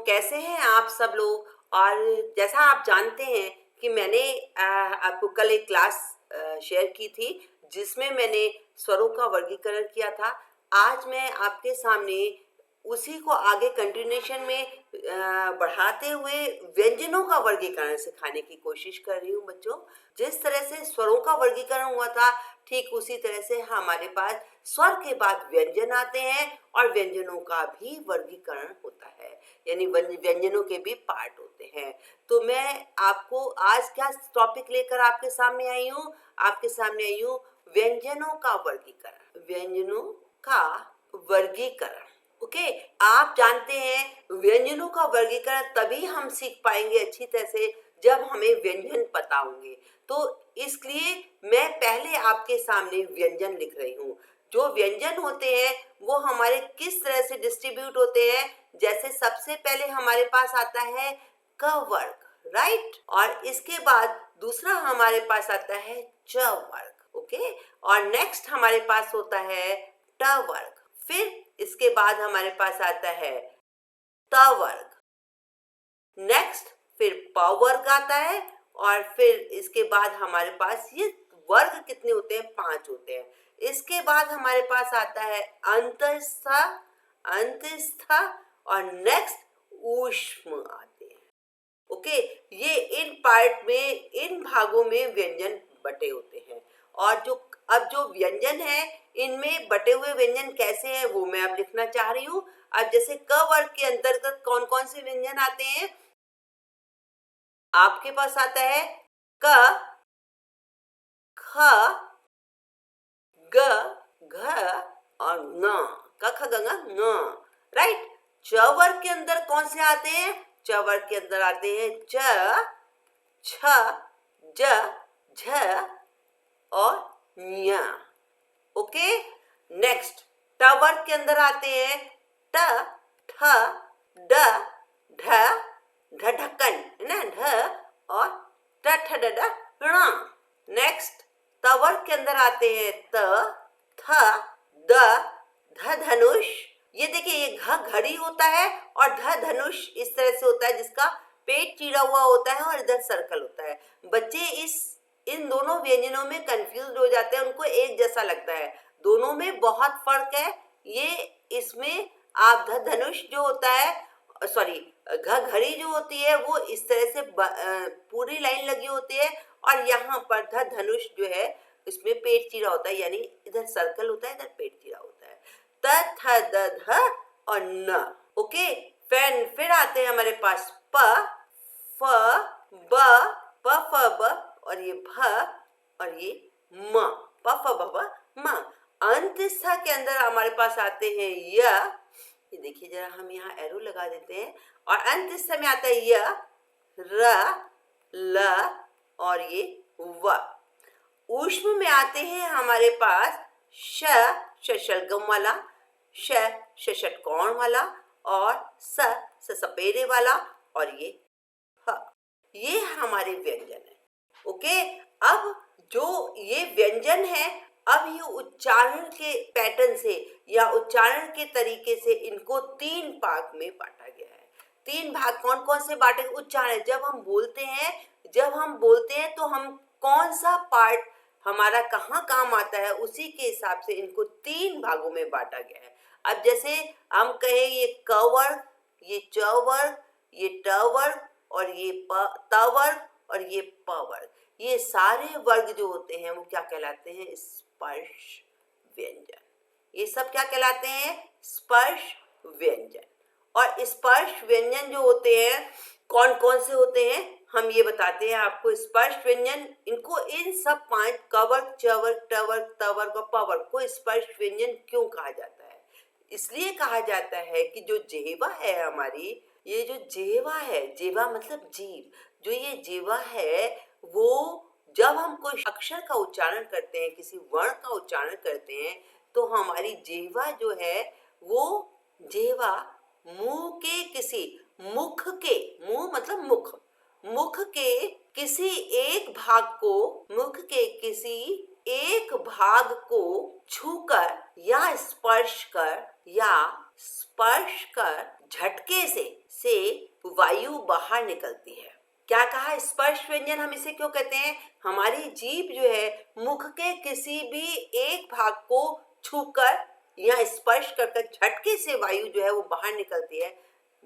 कैसे हैं आप सब लोग। और जैसा आप जानते हैं कि मैंने आपको कल एक क्लास शेयर की थी जिसमें मैंने स्वरों का वर्गीकरण किया था। आज मैं आपके सामने उसी को आगे कंटिन्यूएशन में बढ़ाते हुए व्यंजनों का वर्गीकरण सिखाने की कोशिश कर रही हूँ बच्चों। जिस तरह से स्वरों का वर्गीकरण हुआ था ठीक उसी तरह से हमारे पास स्वर के बाद व्यंजन आते हैं और व्यंजनों का भी वर्गीकरण होता है, यानी व्यंजनों के भी पार्ट होते हैं। तो मैं आपको आज क्या टॉपिक लेकर आपके सामने आई हूँ, व्यंजनों का वर्गीकरण। व्यंजनों का वर्गीकरण। ओके, आप जानते हैं व्यंजनों का वर्गीकरण तभी हम सीख पाएंगे अच्छी तरह से जब हमें व्यंजन पता होंगे। तो इसलिए मैं पहले आपके सामने व्यंजन लिख रही हूँ। जो व्यंजन होते हैं वो हमारे किस तरह से डिस्ट्रीब्यूट होते हैं। जैसे सबसे पहले हमारे पास आता है क वर्ग, राइट, और इसके बाद दूसरा हमारे पास आता है च वर्ग। ओके, और नेक्स्ट हमारे पास होता है ट वर्ग। फिर इसके बाद हमारे पास आता है त वर्ग। नेक्स्ट फिर प वर्ग आता है और फिर इसके बाद हमारे पास ये वर्ग कितने होते हैं, 5 होते हैं। इसके बाद हमारे पास आता है अंतस्थ, और नेक्स्ट ऊष्म आते हैं। ओके, ये इन पार्ट में, इन भागों में व्यंजन बटे होते हैं। और जो व्यंजन है इनमें बटे हुए व्यंजन कैसे हैं वो मैं अब लिखना चाह रही हूँ। अब जैसे क वर्ग के अंतर्गत कौन कौन से व्यंजन आते हैं, आपके पास आता है क, ख, ग, घ और न। क ख ग घ न, राइट। च वर्ग के अंदर कौन से आते हैं, च वर्ग के अंदर आते हैं च, छ, ज, झ और ञ। ओके, नेक्स्ट ट वर्ग के अंदर आते हैं ट, ठ, ड, ढ, ढक्कन है ना, ढ और ट ठ ड ड ण। नेक्स्ट त वर्ग के अंदर आते हैं त, थ, द, ध धनुष। ये देखिए, ये घ घड़ी होता है और ध धनुष इस तरह से होता है जिसका पेट चिड़ा हुआ होता है और इधर सर्कल होता है। बच्चे इन दोनों व्यंजनों में कंफ्यूज हो जाते हैं, उनको एक जैसा लगता है, दोनों में बहुत फर्क है। ये इसमें आप ध धनुष जो होता है, सॉरी, घ घड़ी जो होती है वो इस तरह से पूरी लाइन लगी होती है और यहाँ पर ध धनुष जो है इसमें पेट चिरा होता है, यानी इधर सर्कल होता है, इधर पेट चिरा होता है। त थ द ध और न। ओके, फिर आते हैं हमारे पास प, फ, ब, प फ ब और ये भ और ये म, प फ ब भ म। अंतस्थ के अंदर हमारे पास आते हैं य। ये देखिए जरा, हम यहाँ एरो लगा देते हैं। और अंतस्थ में आता है य, र, ल और ये व। ऊष्म में आते हैं हमारे पास श, षषलगम वाला, श, षषटकोण वाला और स, सपेरे वाला और ये ह। ये हमारे व्यंजन है। ओके, अब जो ये व्यंजन है, अब ये उच्चारण के पैटर्न से या उच्चारण के तरीके से इनको 3 भाग में बांटा गया है। 3 भाग कौन कौन से बांटे, उच्चारण। जब हम बोलते हैं तो हम कौन सा पार्ट हमारा कहाँ काम आता है, उसी के हिसाब से इनको 3 भागों में बांटा गया है। अब जैसे हम कहें ये क वर्ग, ये च वर्ग, ये ट वर्ग और ये त वर्ग और ये प वर्ग, ये सारे वर्ग जो होते हैं वो क्या कहलाते हैं, स्पर्श व्यंजन। ये सब क्या कहलाते हैं, स्पर्श व्यंजन। और स्पर्श व्यंजन जो होते हैं कौन कौन से होते हैं, हम ये बताते हैं आपको। स्पर्श व्यंजन, इनको इन सब 5 क वर्ग, च वर्ग, ट वर्ग, त वर्ग और प वर्ग को स्पर्श व्यंजन क्यों कहा जाता है, इसलिए कहा जाता है कि जो जिह्वा है हमारी, ये जो जिह्वा है, जिह्वा मतलब जीभ, जो ये जिह्वा है वो जब हम कोई अक्षर का उच्चारण करते हैं, किसी वर्ण का उच्चारण करते हैं, तो हमारी जिह्वा जो है वो जिह्वा मुंह के किसी मुख के, मुंह मतलब मुख के किसी एक भाग को, मुख के किसी एक भाग को छूकर या स्पर्श कर झटके से वायु बाहर निकलती है। क्या कहा? स्पर्श व्यंजन हम इसे क्यों कहते हैं? हमारी जीभ जो है मुख के किसी भी एक भाग को छूकर या स्पर्श कर झटके से वायु जो है वो बाहर निकलती है,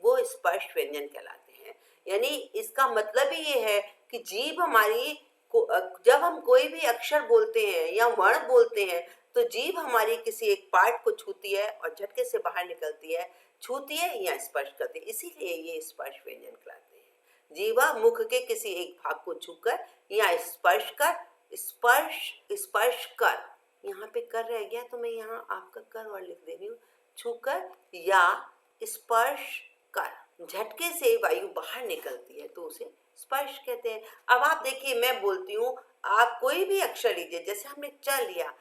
वो स्पर्श व्यंजन कहलाते हैं। यानी इसका मतलब ही ये है कि जीभ हमारी जब हम कोई भी अक्षर बोलते हैं या वर्ण बोलते हैं तो जीभ हमारी किसी एक पार्ट को छूती है और झटके से बाहर निकलती है, छूती है या स्पर्श करती है, इसीलिए ये स्पर्श व्यंजन कहलाते हैं। जीवा मुख के किसी एक भाग को छूकर या स्पर्श कर, स्पर्श कर, यहाँ पे कर रह गया तो मैं यहाँ आपका कर और लिख दे रही हूँ, छूकर या स्पर्श कर, झटके से वायु बाहर निकलती है तो उसे स्पर्श कहते हैं। अब आप देखिए, मैं बोलती हूँ, आप कोई भी अक्षर लीजिए, जैसे हमने च लिया,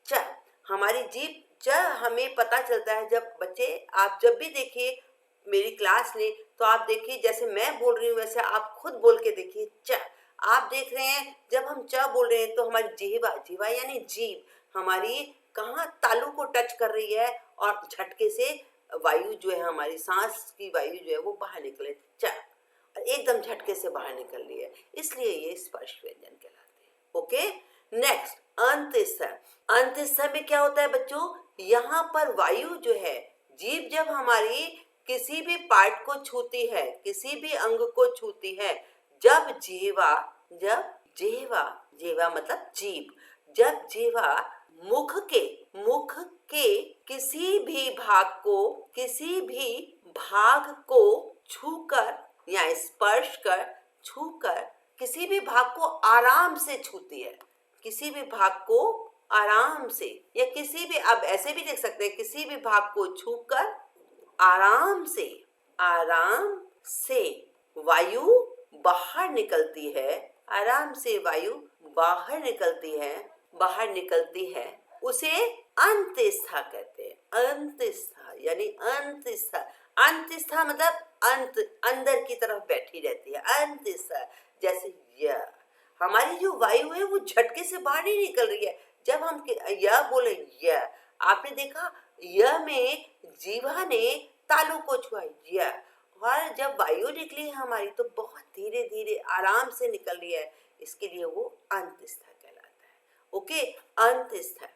च, हमारी जीभ च, हमें पता चलता है। जब बच्चे, आप जब भी देखिए मेरी क्लास लें तो आप देखिए जैसे मैं बोल रही हूँ वैसे आप खुद बोल के देखिए, च। आप देख रहे हैं जब हम च बोल रहे हैं तो हमारी जीवा, जीवा यानी जीभ हमारी कहाँ तालू को टच कर रही है और झटके से वायु जो है, हमारी सांस की वायु जो है वो बाहर निकले, च, और एकदम झटके से बाहर निकल रही है, इसलिए ये स्पर्श व्यंजन कहलाते हैं। Okay, next अंतस्थ। अंतस्थ में क्या होता है बच्चों? यहाँ पर वायु जो है, जीभ जब हमारी किसी भी पार्ट को छूती है, किसी भी अंग को छूती है, जब जीवा मतलब जीभ, जब जीवा मुख के किसी भी भाग को छूकर या स्पर्श कर, छूकर किसी भी भाग को आराम से छूती है, किसी भी भाग को आराम से, या किसी भी, आप ऐसे भी लिख सकते हैं, किसी भी भाग को छूकर आराम से वायु बाहर निकलती है, आराम से वायु बाहर निकलती है, उसे अंतस्था कहते हैं। अंतस्था यानी अंतस्था मतलब अंत, अंदर की तरफ बैठी रहती है, अंतस्था। जैसे य, हमारी जो वायु है वो झटके से बाहर नहीं निकल रही है। जब हम य बोले, य, आपने देखा य में जीवा ने तालु को छुआ, य, और जब वायु निकली है हमारी तो बहुत धीरे धीरे आराम से निकल रही है, इसके लिए वो अंतस्था कहलाता है। ओके, अंतस्था,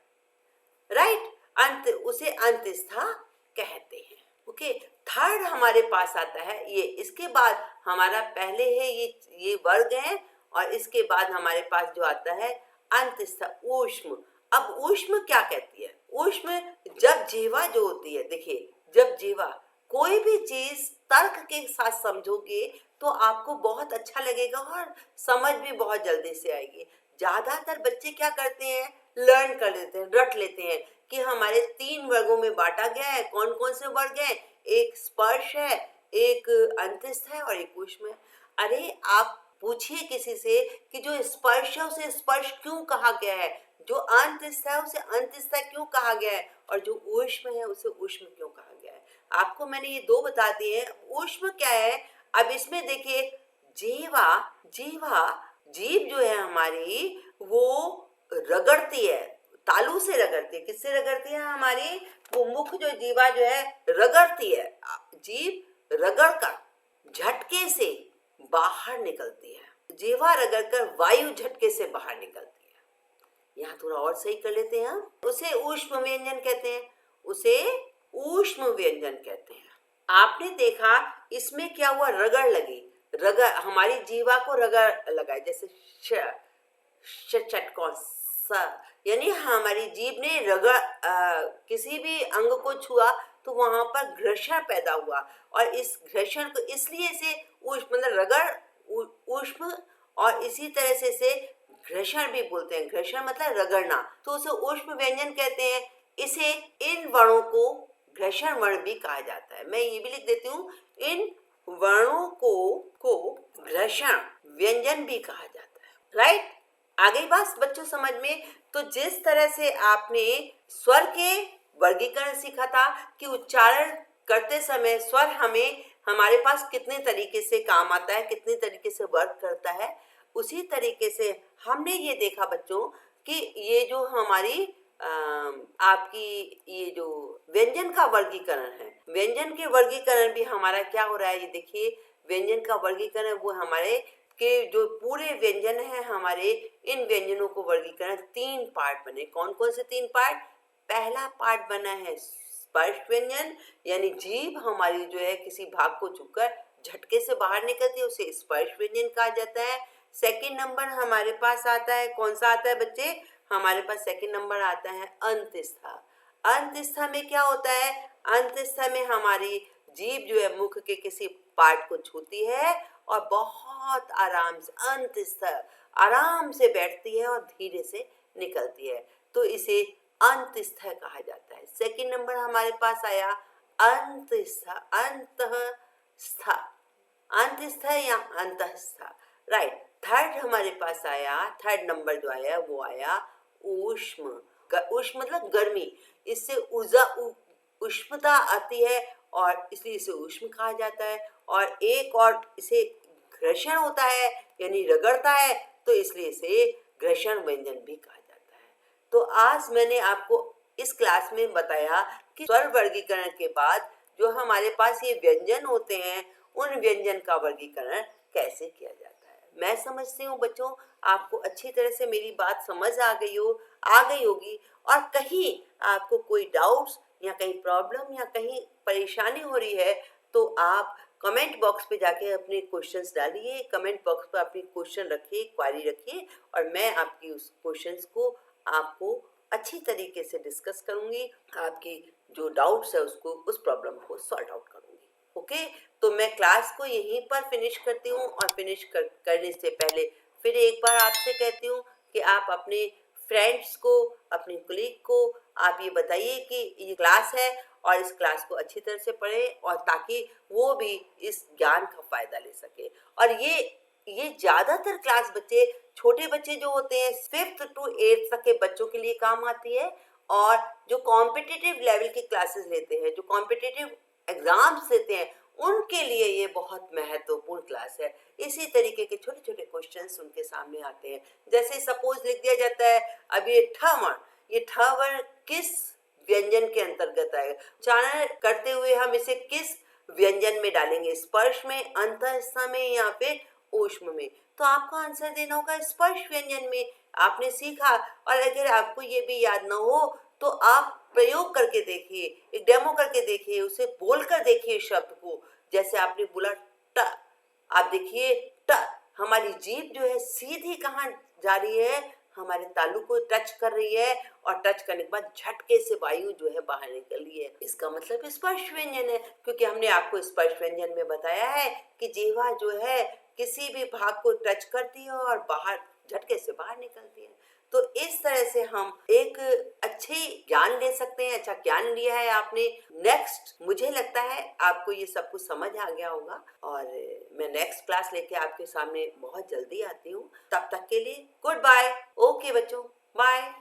राइट, अंत, उसे अंतस्था कहते हैं। ओके, थर्ड हमारे पास आता है ये, इसके बाद हमारा पहले है ये वर्ग है और इसके बाद हमारे पास जो आता है अंतस्था, ऊष्म। अब ऊष्म क्या कहती है? ऊष्म जब जीवा जो होती है, देखिए जब जीवा कोई भी चीज तर्क के साथ समझोगे तो आपको बहुत अच्छा लगेगा और समझ भी बहुत जल्दी से आएगी। ज्यादातर बच्चे क्या करते हैं, लर्न कर लेते हैं, रट लेते हैं कि हमारे 3 वर्गों में बांटा गया है। कौन कौन से वर्ग हैं? एक स्पर्श है, एक अंतस्थ है और एक ऊष्म है। अरे आप पूछिए किसी से कि जो स्पर्श है उसे स्पर्श क्यों कहा गया है, जो अंतस्थ है उसे अंतस्थ क्यों कहा गया है, और जो ऊष्म है उसे ऊष्म क्यों कहा गया है। आपको मैंने ये 2 बता दिए हैं। ऊष्म क्या है? अब इसमें देखिए, जीभ जो है हमारी वो रगड़ती है, तालू से रगड़ती है। किससे रगड़ती है? हमारी वो मुख जो जीवा जो है रगड़ती है, जीभ रगड़ कर झटके से बाहर निकलती है, जीवा रगड़ कर वायु झटके से बाहर निकलती है। यहाँ थोड़ा और सही कर लेते हैं हम, उसे ऊष्म व्यंजन कहते हैं, उसे ऊष्म व्यंजन कहते हैं। आपने देखा इसमें क्या हुआ, रगड़ लगी, रगड़, हमारी जीवा को रगड़ लगा, जैसे चटकौन सा, यानी हमारी जीभ ने रगड़ किसी भी अंग को छुआ तो वहां पर घर्षण पैदा हुआ, और इस घर्षण को इसलिए से ऊष्म मतलब रगड़ ऊष्म, और इसी तरह से घर्षण भी बोलते हैं, घर्षण मतलब रगड़ना, तो उसे ऊष्म व्यंजन कहते हैं। इसे, इन वर्णों को घर्षण वर्ण भी कहा जाता है। मैं ये भी लिख देती हूँ, इन वर्णों को घर्षण व्यंजन भी कहा जाता है, राइट। आगे बात बच्चों समझ में, तो जिस तरह से आपने स्वर के वर्गीकरण सीखा था कि उच्चारण करते समय स्वर हमें, हमारे पास कितने तरीके से काम आता है, कितने तरीके से वर्क करता है, उसी तरीके से हमने ये देखा बच्चों कि ये जो हमारी आपकी ये जो व्यंजन का वर्गीकरण है, व्यंजन के वर्गीकरण भी हमारा क्या हो रहा है, ये देखिए व्यंजन का वर्गीकरण वो हमारे के जो पूरे व्यंजन है हमारे, इन व्यंजनों को वर्गीकरण 3 पार्ट बने। कौन कौन से 3 पार्ट? पहला पार्ट बना है स्पर्श व्यंजन, यानी जीभ हमारी जो है किसी भाग को छूकर झटके से बाहर निकलती है, उसे स्पर्श व्यंजन कहा जाता है। सेकंड नंबर हमारे पास आता है, कौन सा आता है बच्चे? हमारे पास सेकंड नंबर आता है अंतस्था। अंतस्था में क्या होता है? अंतस्था में हमारी जीभ जो है मुख के किसी पार्ट को छूती है और बहुत आराम से अंतस्था आराम से बैठती है और धीरे से निकलती है, तो इसे अंतस्था कहा जाता है। सेकंड नंबर हमारे पास आया अंतस्था, अंतस्था, अंतस्था या अंतस्था, राइट। थर्ड हमारे पास आया, थर्ड नंबर जो आया वो आया ऊष्म। ऊष्म मतलब गर्मी, इससे ऊर्जा उष्णता आती है और इसलिए इसे ऊष्म कहा जाता है। और एक और इसे घर्षण होता है यानी रगड़ता है, तो इसलिए इसे घर्षण व्यंजन भी कहा जाता है। तो आज मैंने आपको इस क्लास में बताया कि स्वर वर्गीकरण के बाद जो हमारे पास ये व्यंजन होते हैं, उन व्यंजन का वर्गीकरण कैसे किया जाता है। मैं समझती हूँ बच्चों आपको अच्छी तरह से मेरी बात समझ आ गई होगी, और कहीं आपको कोई डाउट्स या कहीं प्रॉब्लम या कहीं परेशानी हो रही है तो आप कमेंट बॉक्स पे जाके अपने क्वेश्चंस डालिए, कमेंट बॉक्स पर अपनी क्वेश्चन रखिए, क्वारी रखिए, और मैं आपकी उस क्वेश्चंस को आपको अच्छी तरीके से डिस्कस करूंगी, आपकी जो डाउट्स है उसको, उस प्रॉब्लम को सॉल्व आउट करूंगी। ओके, तो मैं क्लास को यहीं पर फिनिश करती हूँ, और फिनिश करने से पहले फिर एक बार आपसे कहती हूँ कि आप अपने फ्रेंड्स को, अपने कलीग को आप ये बताइए कि ये क्लास है और इस क्लास को अच्छी तरह से पढ़ें, और ताकि वो भी इस ज्ञान का फायदा ले सके। और ये ज़्यादातर क्लास बच्चे, छोटे बच्चे जो होते हैं 5th to 8th तक के बच्चों के लिए काम आती है, और जो कॉम्पिटिटिव लेवल की क्लासेस लेते हैं, जो कॉम्पिटिटिव एग्जाम्स देते हैं, उनके लिए ये बहुत महत्वपूर्ण क्लास है। इसी तरीके के छोटे छोटे क्वेश्चंस उनके सामने आते हैं। जैसे सपोज लिख दिया जाता है, अब ये ठ वर्ण किस व्यंजन के अंतर्गत आएगा, उच्चारण करते हुए हम इसे किस व्यंजन में डालेंगे, स्पर्श में, अंतःस्थ में या फिर ऊष्म में? तो आपको आंसर देना होगा स्पर्श व्यंजन में। आपने सीखा, और अगर आपको ये भी याद ना हो तो आप प्रयोग करके देखिए, एक डेमो करके देखिए, उसे बोलकर देखिए शब्द को। जैसे आपने बोला ट, आप देखिए ट, हमारी जीभ जो है सीधी कहाँ जा रही है, हमारे तालु को टच कर रही है, और टच करने के बाद झटके से वायु जो है बाहर निकल रही है। इसका मतलब स्पर्श व्यंजन है, क्योंकि हमने आपको स्पर्श व्यंजन में बताया है कि जीवा जो है किसी भी भाग को टच करती है और बाहर झटके से बाहर निकलती है। तो इस तरह से हम एक अच्छे ज्ञान ले सकते हैं। अच्छा ज्ञान लिया है आपने। नेक्स्ट मुझे लगता है आपको ये सब कुछ समझ आ गया होगा, और मैं नेक्स्ट क्लास लेके आपके सामने बहुत जल्दी आती हूँ। तब तक के लिए गुड बाय। ओके बच्चों, बाय।